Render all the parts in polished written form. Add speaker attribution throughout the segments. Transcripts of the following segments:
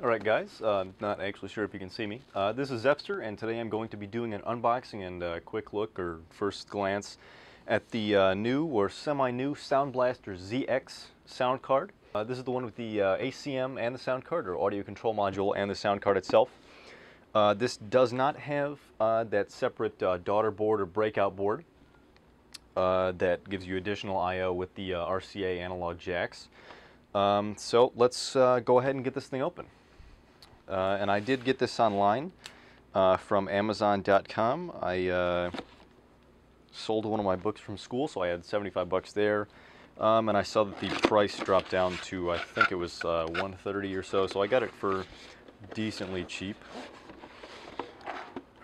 Speaker 1: Alright guys, not actually sure if you can see me. This is Zepster, and today I'm going to be doing an unboxing and a quick look or first glance at the new or semi-new SoundBlaster ZX sound card. This is the one with the ACM and the sound card, or audio control module and the sound card itself. This does not have that separate daughter board or breakout board that gives you additional I/O with the RCA analog jacks. So let's go ahead and get this thing open. And I did get this online from Amazon.com. I sold one of my books from school, so I had 75 bucks there. And I saw that the price dropped down to, I think it was $130 or so, so I got it for decently cheap.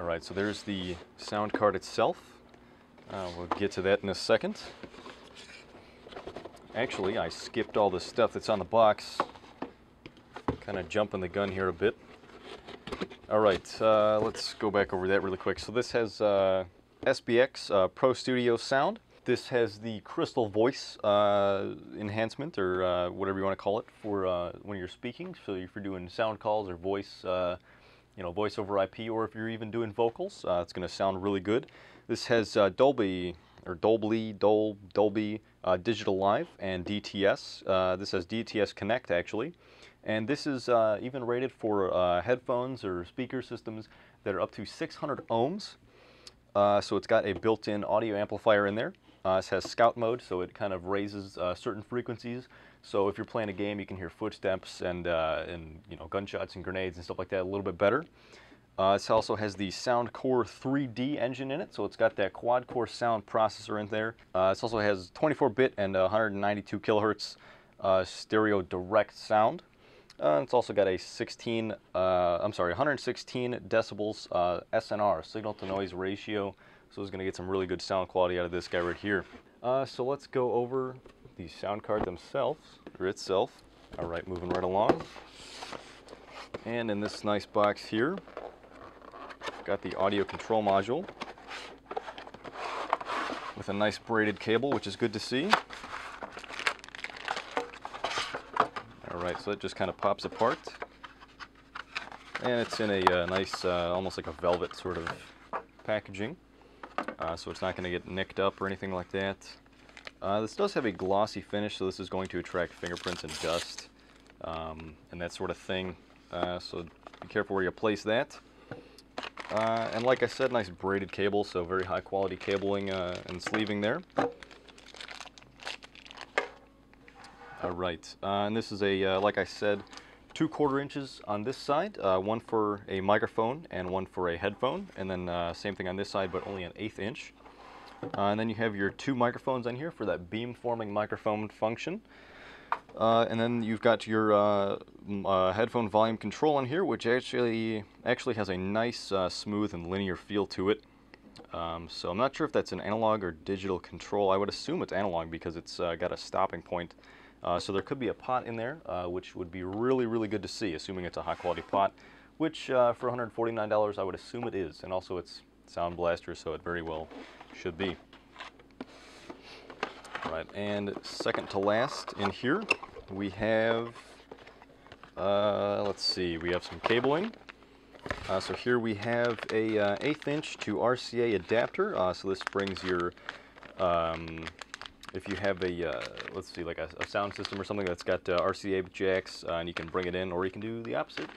Speaker 1: Alright, so there's the sound card itself. We'll get to that in a second. Actually, I skipped all the stuff that's on the box. Kind of jumping the gun here a bit. Alright, let's go back over that really quick. So this has SBX Pro Studio sound. This has the crystal voice enhancement, or whatever you want to call it, for when you're speaking. So if you're doing sound calls or voice, voice over IP, or if you're even doing vocals, it's going to sound really good. This has Dolby Digital Live and DTS. This has DTS Connect actually. And this is even rated for headphones or speaker systems that are up to 600 ohms. So it's got a built-in audio amplifier in there. This has scout mode, so it kind of raises certain frequencies. So if you're playing a game, you can hear footsteps and gunshots and grenades and stuff like that a little bit better. This also has the SoundCore 3D engine in it, so it's got that quad-core sound processor in there. This also has 24-bit and 192 kilohertz stereo direct sound. It's also got a 116 decibels SNR, signal to noise ratio, so it's going to get some really good sound quality out of this guy right here. So let's go over the sound card themselves, or itself. Alright, moving right along. And in this nice box here, got the audio control module with a nice braided cable, which is good to see. Alright, so it just kind of pops apart. And it's in a nice, almost like a velvet sort of packaging. So it's not going to get nicked up or anything like that. This does have a glossy finish, so this is going to attract fingerprints and dust and that sort of thing. So be careful where you place that. And like I said, nice braided cable, so very high quality cabling and sleeving there. Alright, and this is a, like I said, 2/4 inches on this side, one for a microphone and one for a headphone, and then same thing on this side, but only an 1/8 inch. And then you have your 2 microphones on here for that beam-forming microphone function. And then you've got your headphone volume control on here, which actually has a nice, smooth and linear feel to it. So I'm not sure if that's an analog or digital control. I would assume it's analog because it's got a stopping point. So there could be a pot in there, which would be really, really good to see, assuming it's a high-quality pot, which for $149 I would assume it is. And also it's SoundBlaster, so it very well should be. Right, and second to last in here, we have, let's see, we have some cabling. So here we have a 1/8 inch to RCA adapter. So this brings your, if you have a, let's see, like a sound system or something that's got RCA jacks, and you can bring it in, or you can do the opposite.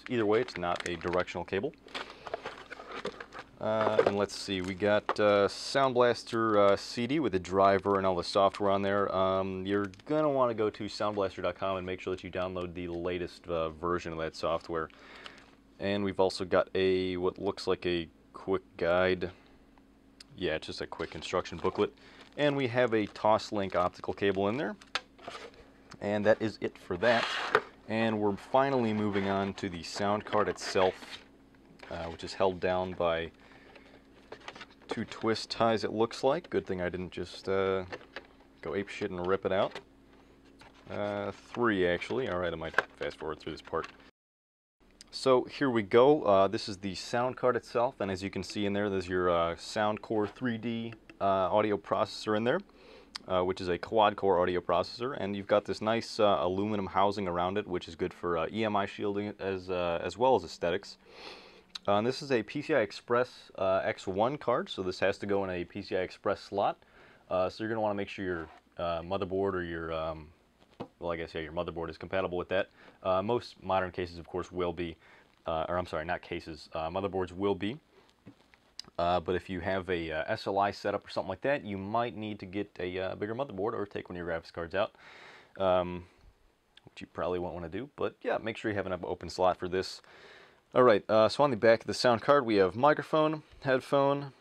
Speaker 1: Either way, it's not a directional cable. And let's see, we got SoundBlaster CD with the driver and all the software on there. You're going to want to go to SoundBlaster.com and make sure that you download the latest version of that software. And we've also got a, what looks like a quick guide. Yeah, it's just a quick instruction booklet. And we have a Toslink optical cable in there. And that is it for that. And we're finally moving on to the sound card itself, which is held down by 2 twist ties, it looks like. Good thing I didn't just go ape shit and rip it out. 3 actually. Alright, I might fast forward through this part. So here we go. This is the sound card itself, and as you can see in there, there's your SoundCore 3D audio processor in there. which is a quad-core audio processor, and you've got this nice aluminum housing around it, which is good for EMI shielding as well as aesthetics. And this is a PCI Express X1 card, so this has to go in a PCI Express slot. So you're going to want to make sure your motherboard or your, well, I guess, yeah, your motherboard is compatible with that. Most modern cases, of course, will be, or I'm sorry, not cases, motherboards will be. But if you have a SLI setup or something like that, you might need to get a bigger motherboard or take one of your graphics cards out, which you probably won't want to do. But yeah, make sure you have an open slot for this. Alright, so on the back of the sound card we have microphone, headphone,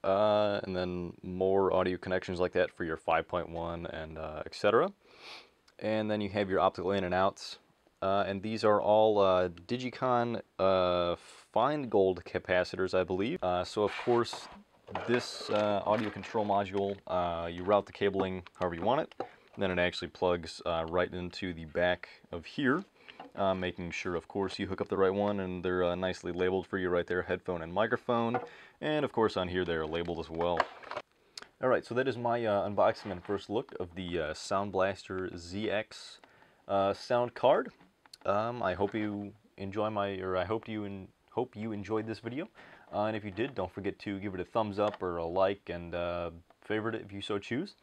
Speaker 1: and then more audio connections like that for your 5.1 and etc. And then you have your optical in and outs. And these are all Digicon fine gold capacitors, I believe. So of course, this audio control module, you route the cabling however you want it. And then it actually plugs right into the back of here, making sure, of course, you hook up the right one, and they're nicely labeled for you right there, headphone and microphone. And of course, on here they're labeled as well. Alright, so that is my unboxing and first look of the SoundBlaster ZX sound card. I hope you enjoy I hope you enjoyed this video. And if you did, don't forget to give it a thumbs up or a like and favorite it if you so choose.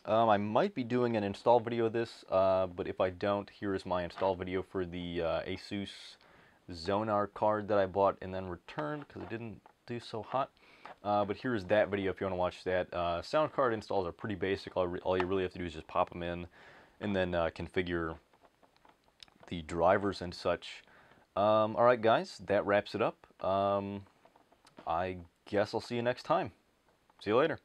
Speaker 1: I might be doing an install video of this, but if I don't, here is my install video for the Asus Zonar card that I bought and then returned because it didn't do so hot. But here's that video if you want to watch that. Sound card installs are pretty basic. All you really have to do is just pop them in and then configure the drivers and such. Alright guys, that wraps it up. I guess I'll see you next time. See you later.